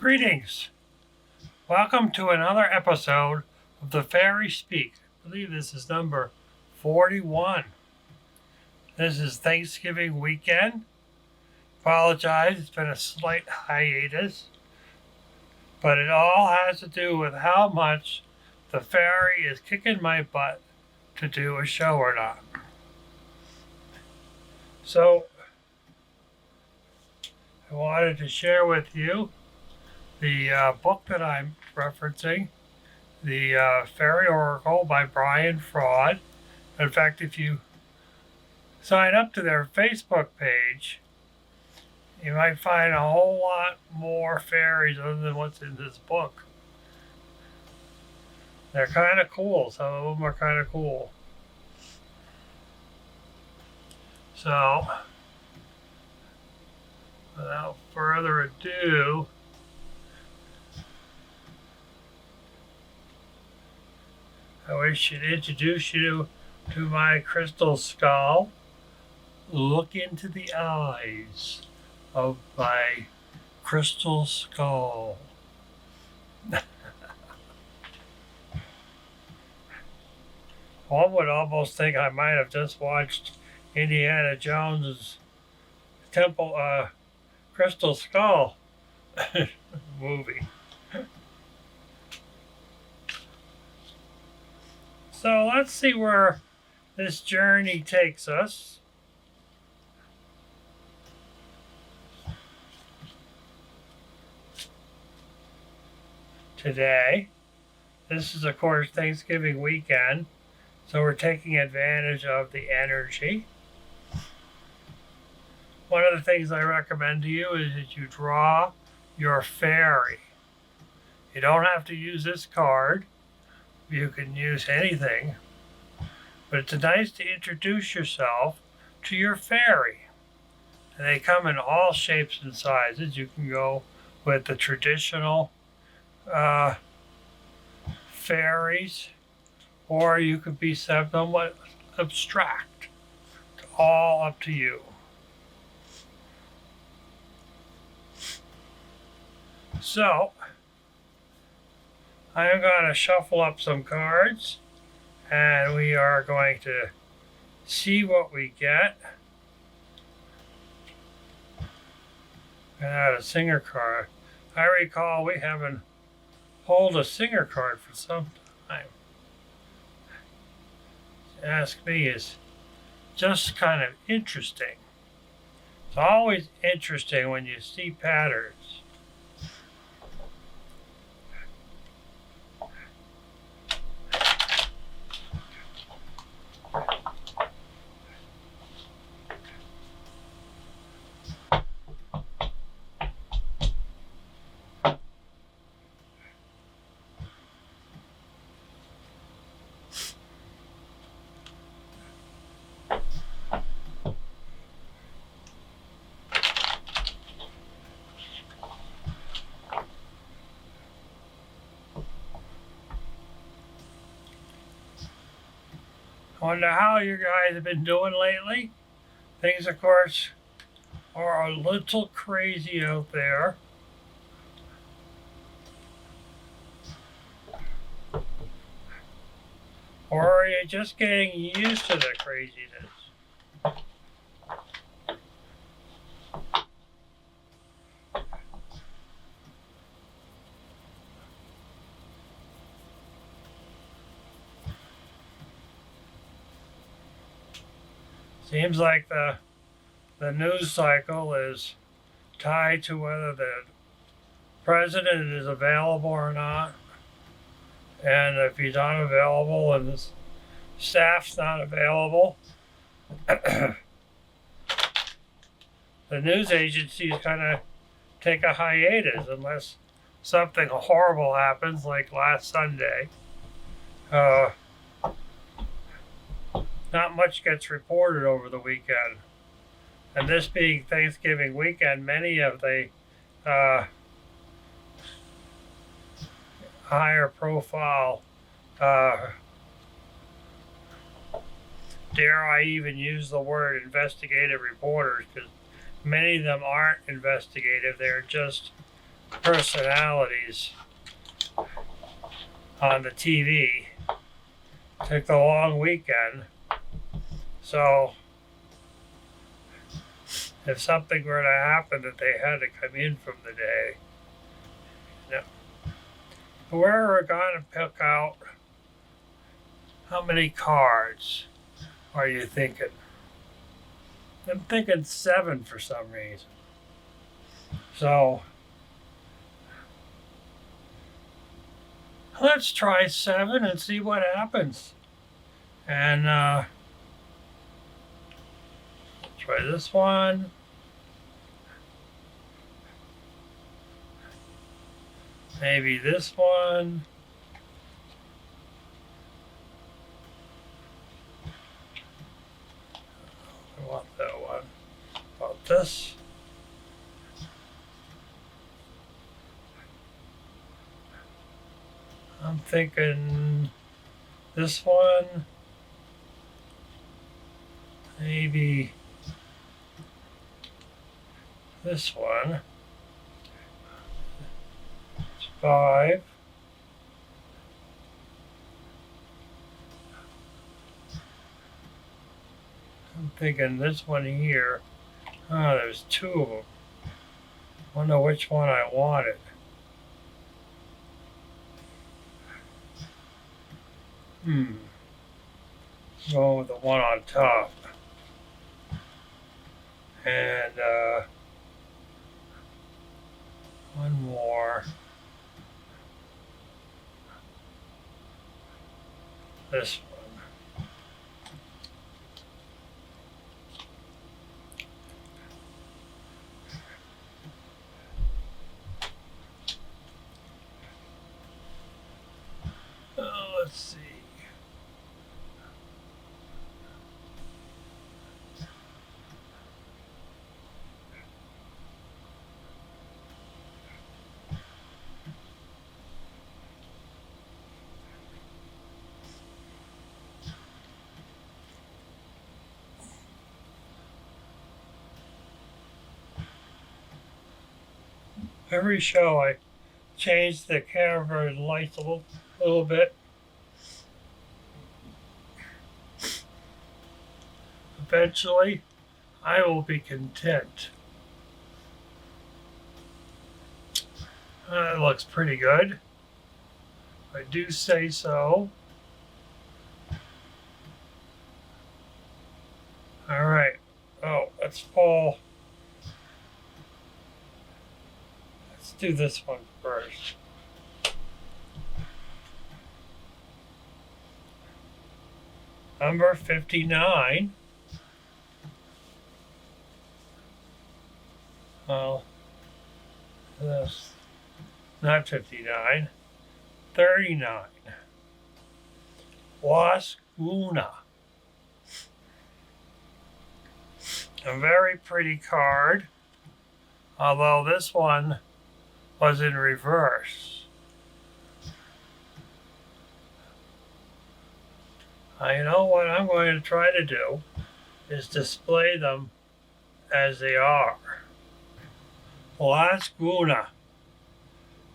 Greetings. Welcome to another episode of the FaerySpeak. I believe this is number 41. This is Thanksgiving weekend. Apologize, it's been a slight hiatus, but it all has to do with how much the fairy is kicking my butt to do a show or not. So, I wanted to share with you the book that I'm referencing, the Fairy Oracle by Brian Fraud. In fact, if you sign up to their Facebook page, you might find a whole lot more fairies other than what's in this book. They're kind of cool. Some of them are kind of cool. So, without further ado, I wish to introduce you to my crystal skull. Look into the eyes of my crystal skull. One would almost think I might have just watched Indiana Jones's Crystal Skull movie. So let's see where this journey takes us. Today, this is of course Thanksgiving weekend, so we're taking advantage of the energy. One of the things I recommend to you is that you draw your fairy. You don't have to use this card. You can use anything, but it's nice to introduce yourself to your fairy. And they come in all shapes and sizes. You can go with the traditional fairies, or you could be somewhat abstract. It's all up to you. So, I'm going to shuffle up some cards, and we are going to see what we get. I had a singer card. I recall we haven't pulled a singer card for some time. Ask me is just kind of interesting. It's always interesting when you see patterns. I wonder how you guys have been doing lately. Things, of course, are a little crazy out there. Or are you just getting used to the craziness? Seems like the news cycle is tied to whether the president is available or not. And if he's not available and the staff's not available, the news agencies kind of take a hiatus unless something horrible happens, like last Sunday. Not much gets reported over the weekend. And this being Thanksgiving weekend, many of the higher profile, dare I even use the word investigative reporters, because many of them aren't investigative, they're just personalities on the TV. Took the long weekend. So if something were to happen that they had to come in from the day, you know, we're going to pick out how many cards are you thinking? I'm thinking 7 for some reason. So let's try 7 and see what happens. And try this one. Maybe this one. I want that one. About this. I'm thinking this one. Maybe this one. It's 5. I'm thinking this one here. Ah, there's 2 of them. Wonder which one I wanted. Go with the one on top. And one more. This one. Let's see. Every show I change the camera and lights a little bit. Eventually, I will be content. It looks pretty good. I do say so. All right. Oh, let's pull. Let's do this one first. Number 59. Well, this, not 59, 39. Wasguna. A very pretty card, although this one was in reverse. You know what I'm going to try to do is display them as they are. Wasguna.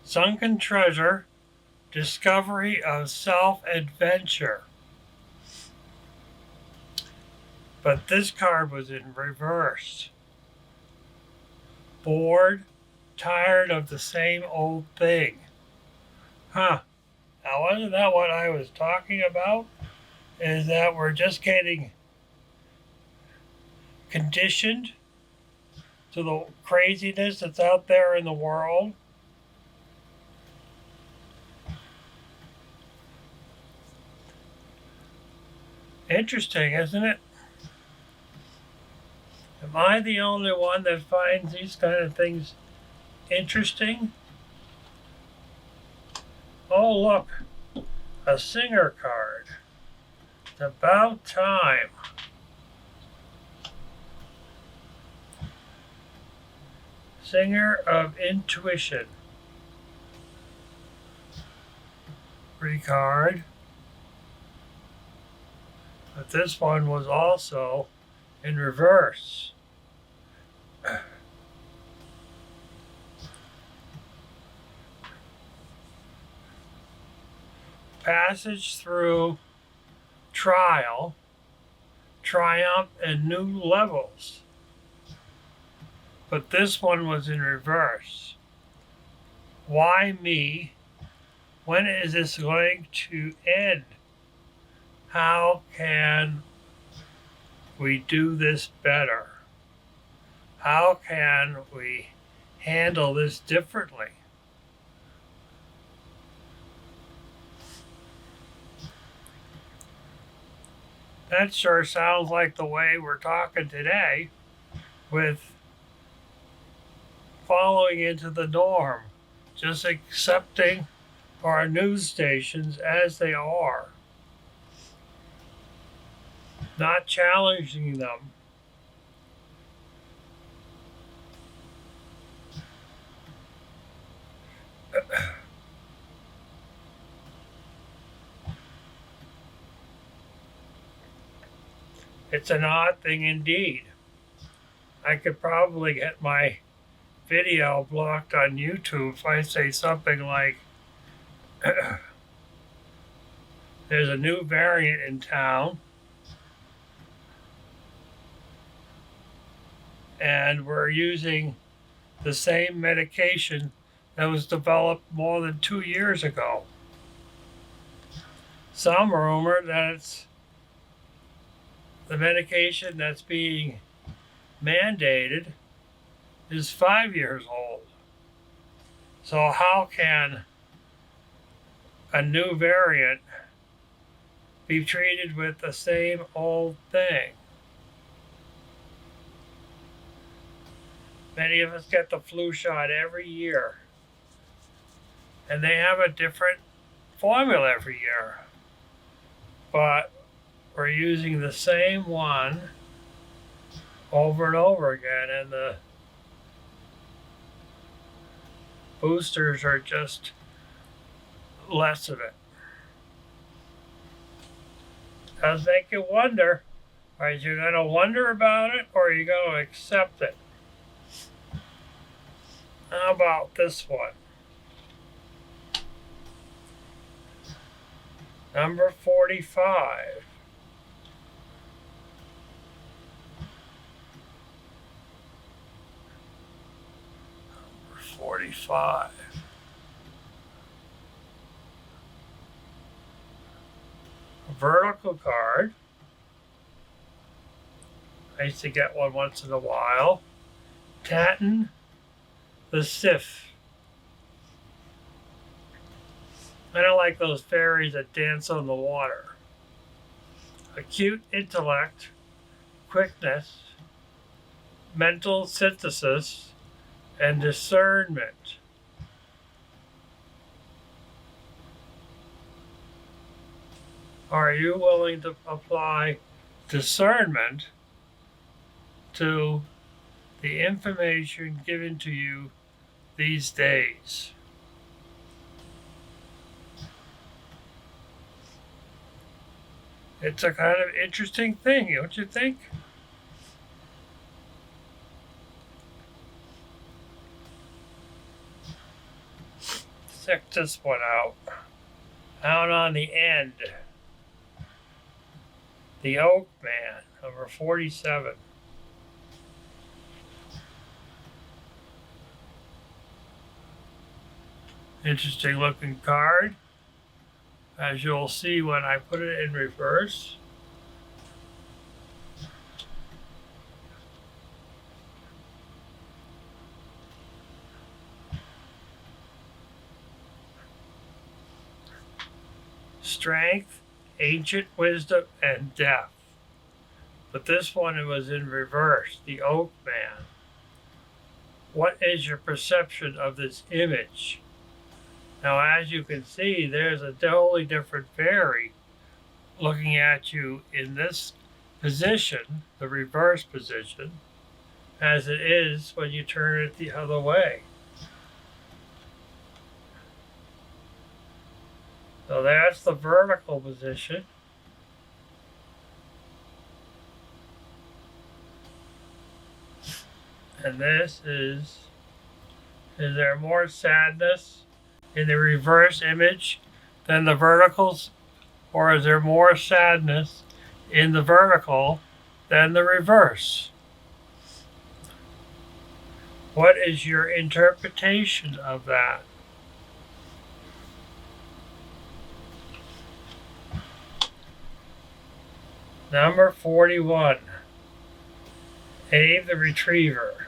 Sunken treasure, discovery of self-adventure. But this card was in reverse. Bored, tired of the same old thing. Now, wasn't that what I was talking about? Is that we're just getting conditioned to the craziness that's out there in the world. Interesting, isn't it? Am I the only one that finds these kind of things interesting? Oh, look, a singer card. It's about time. Singer of Intuition. Pretty card. But this one was also in reverse. passage through trial, triumph, and new levels. But this one was in reverse. Why me? When is this going to end? How can we do this better? How can we handle this differently? That sure sounds like the way we're talking today, with following into the norm, just accepting our news stations as they are, not challenging them. It's an odd thing indeed. I could probably get my video blocked on YouTube if I say something like, there's a new variant in town, and we're using the same medication that was developed more than 2 years ago. Some rumor that it's the medication that's being mandated is 5 years old. So how can a new variant be treated with the same old thing? Many of us get the flu shot every year, and they have a different formula every year. But we're using the same one over and over again, and the boosters are just less of it. Does make you wonder, are you going to wonder about it, or are you going to accept it? How about this one? Number 45. Number 45. A vertical card. I used to get one once in a while. Tatin the Sif. I don't like those fairies that dance on the water. Acute intellect, quickness, mental synthesis, and discernment. Are you willing to apply discernment to the information given to you these days? It's a kind of interesting thing, don't you think? Check this one out. Out on the end. The Oak Man, number 47. Interesting looking card, as you'll see when I put it in reverse. Strength, ancient wisdom, and death. But this one, it was in reverse, the Oak Man. What is your perception of this image? Now, as you can see, there's a totally different fairy looking at you in this position, the reverse position, as it is when you turn it the other way. So that's the vertical position. And this is there more sadness in the reverse image than the verticals? Or is there more sadness in the vertical than the reverse? What is your interpretation of that? Number 41. Abe the Retriever.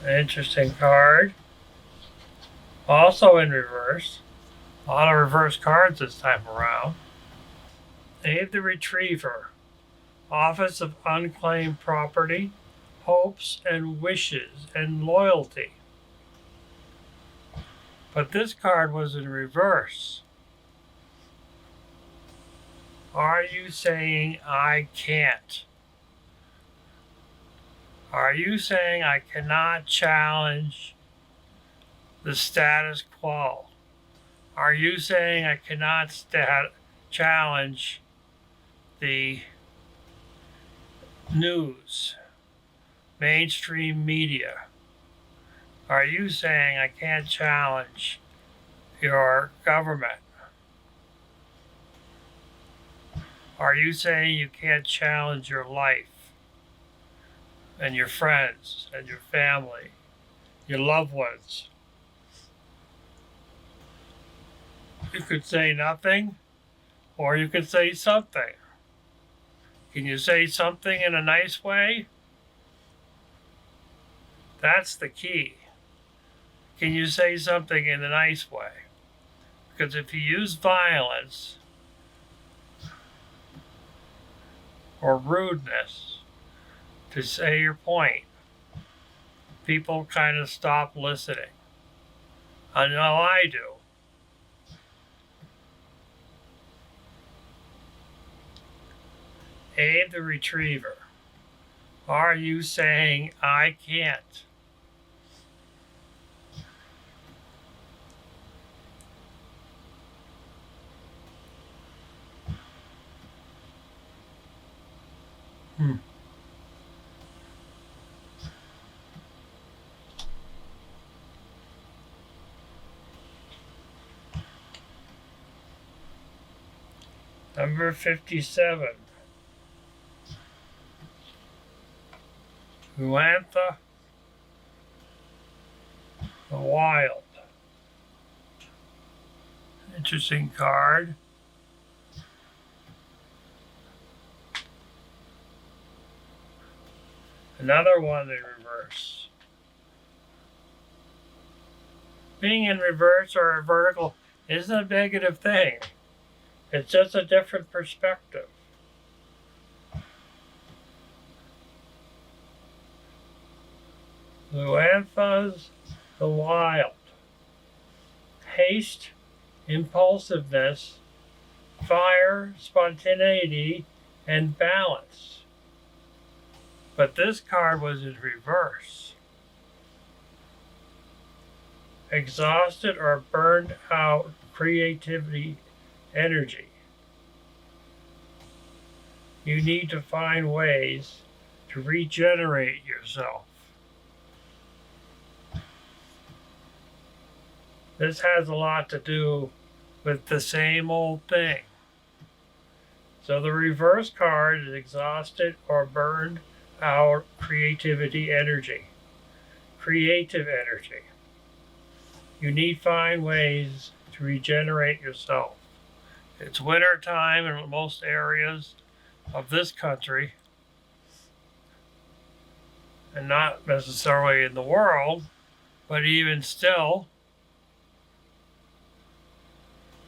An interesting card. Also in reverse. A lot of reverse cards this time around. Abe the Retriever. Office of Unclaimed Property. Hopes and wishes and loyalty. But this card was in reverse. Are you saying I can't? Are you saying I cannot challenge the status quo? Are you saying I cannot challenge the news, mainstream media? Are you saying I can't challenge your government? Are you saying you can't challenge your life and your friends and your family, your loved ones? You could say nothing, or you could say something. Can you say something in a nice way? That's the key. Can you say something in a nice way? Because if you use violence or rudeness to say your point, people kind of stop listening. I know I do. Abe the Retriever. Are you saying I can't? Number 57. Huantha the Wild. Interesting card. Another one in reverse. Being in reverse or vertical isn't a negative thing. It's just a different perspective. Luantha's the Wild. Haste, impulsiveness, fire, spontaneity, and balance. But this card was in reverse. Exhausted or burned out creativity energy. You need to find ways to regenerate yourself. This has a lot to do with the same old thing. So the reverse card is exhausted or burned out creativity energy. Creative energy. You need to find ways to regenerate yourself. It's winter time in most areas of this country, and not necessarily in the world, but even still,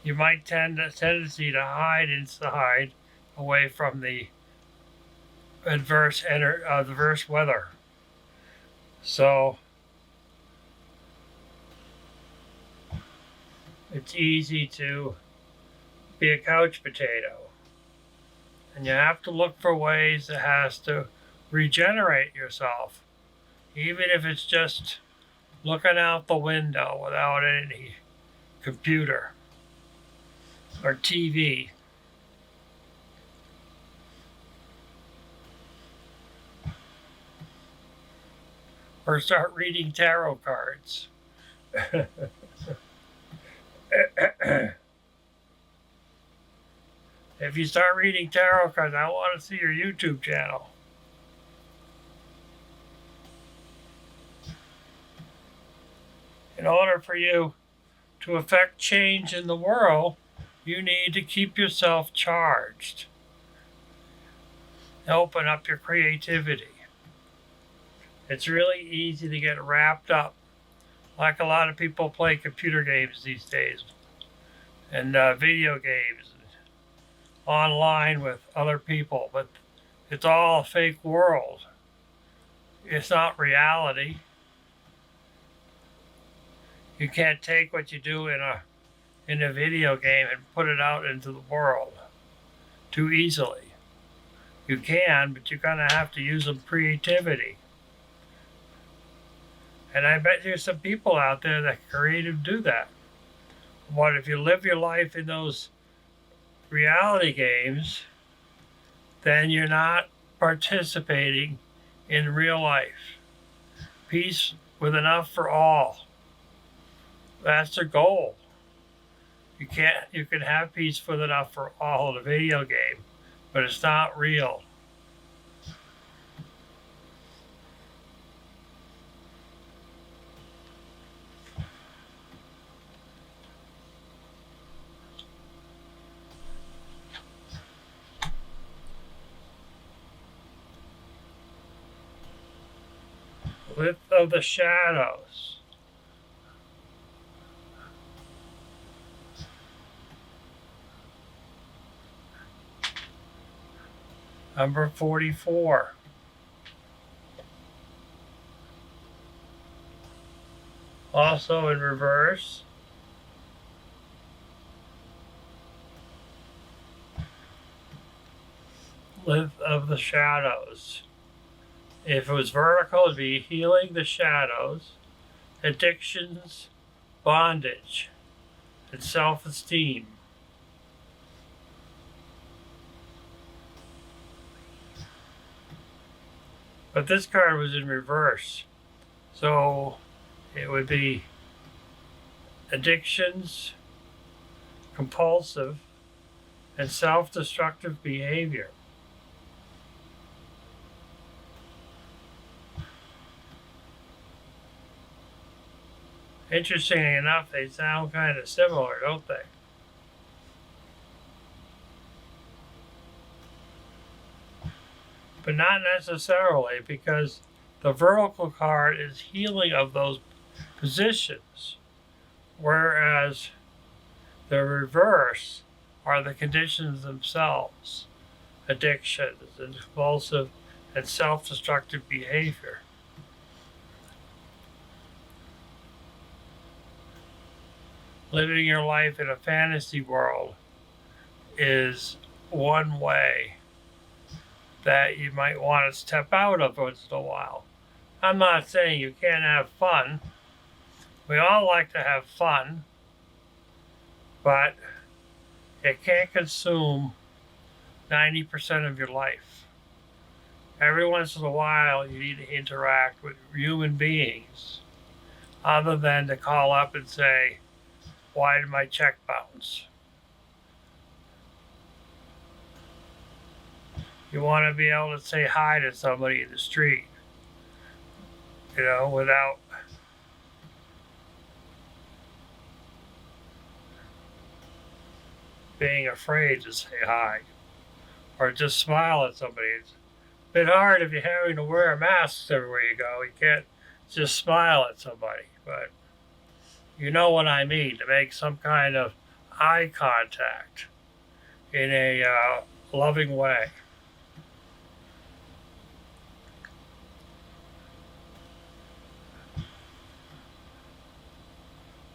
you might tend a tendency to hide inside away from the adverse weather. So it's easy to be a couch potato. And you have to look for ways that has to regenerate yourself. Even if it's just looking out the window without any computer or TV. or start reading tarot cards. If you start reading tarot cards, I want to see your YouTube channel. In order for you to affect change in the world, you need to keep yourself charged. Open up your creativity. It's really easy to get wrapped up, like a lot of people play computer games these days, and video games, online with other people, but it's all a fake world. It's not reality. You can't take what you do in a video game and put it out into the world too easily. You can, but you're gonna have to use some creativity. And I bet there's some people out there that are creative do that. But if you live your life in those reality games, then you're not participating in real life. Peace with enough for all. That's the goal. You can have peace with enough for all in a video game, but it's not real. Width of the shadows. Number 44. Also in reverse. Width of the shadows. If it was vertical, it'd be healing the shadows, addictions, bondage, and self-esteem. But this card was in reverse, so it would be addictions, compulsive, and self-destructive behavior. Interestingly enough, they sound kind of similar, don't they? But not necessarily, because the vertical card is healing of those positions, whereas the reverse are the conditions themselves, addictions and compulsive and self-destructive behavior. Living your life in a fantasy world is one way that you might want to step out of once in a while. I'm not saying you can't have fun. We all like to have fun, but it can't consume 90% of your life. Every once in a while, you need to interact with human beings, other than to call up and say, "Why did my check bounce?" You want to be able to say hi to somebody in the street, without being afraid to say hi, or just smile at somebody. It's a bit hard if you're having to wear masks everywhere you go. You can't just smile at somebody, but you know what I mean, to make some kind of eye contact in a loving way.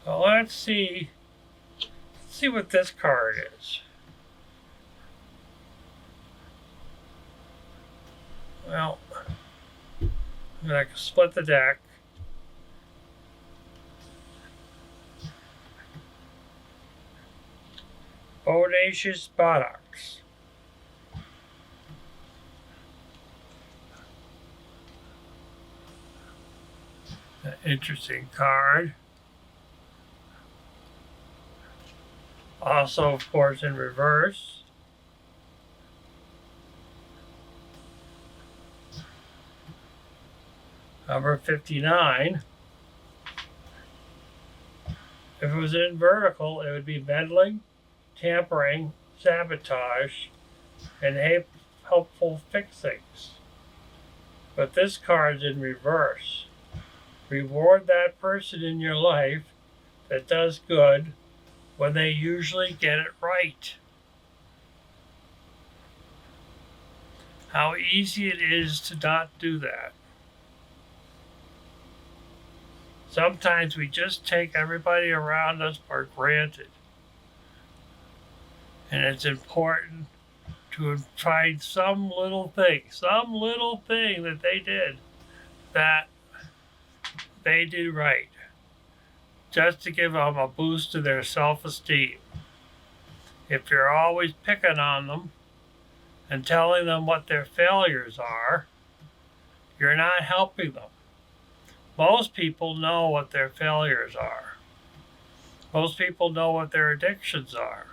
Well, let's see what this card is. Well, I'm going to split the deck. Bodacious buttocks. Interesting card. Also, of course, in reverse. Number 59. If it was in vertical, it would be meddling, tampering, sabotage, and helpful fixings. But this card's in reverse. Reward that person in your life that does good when they usually get it right. How easy it is to not do that. Sometimes we just take everybody around us for granted. And it's important to find some little thing that they did right, just to give them a boost to their self-esteem. If you're always picking on them and telling them what their failures are, you're not helping them. Most people know what their failures are. Most people know what their addictions are.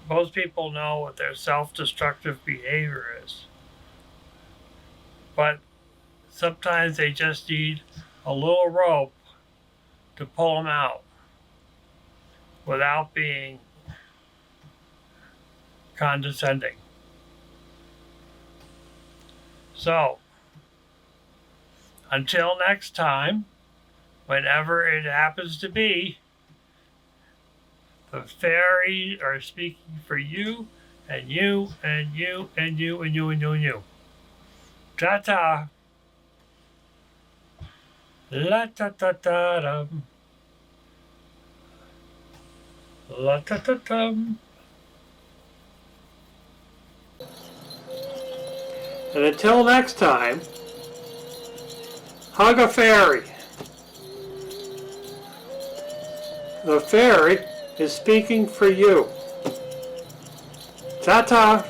Most people know what their self-destructive behavior is. But sometimes they just need a little rope to pull them out without being condescending. So, until next time, whenever it happens to be, the fairies are speaking for you, and you, and you, and you, and you, and you, and you. Ta-ta. La-ta-ta-ta-dum. La-ta-ta-tum. And until next time, hug a fairy. The fairy is speaking for you. Ta-ta!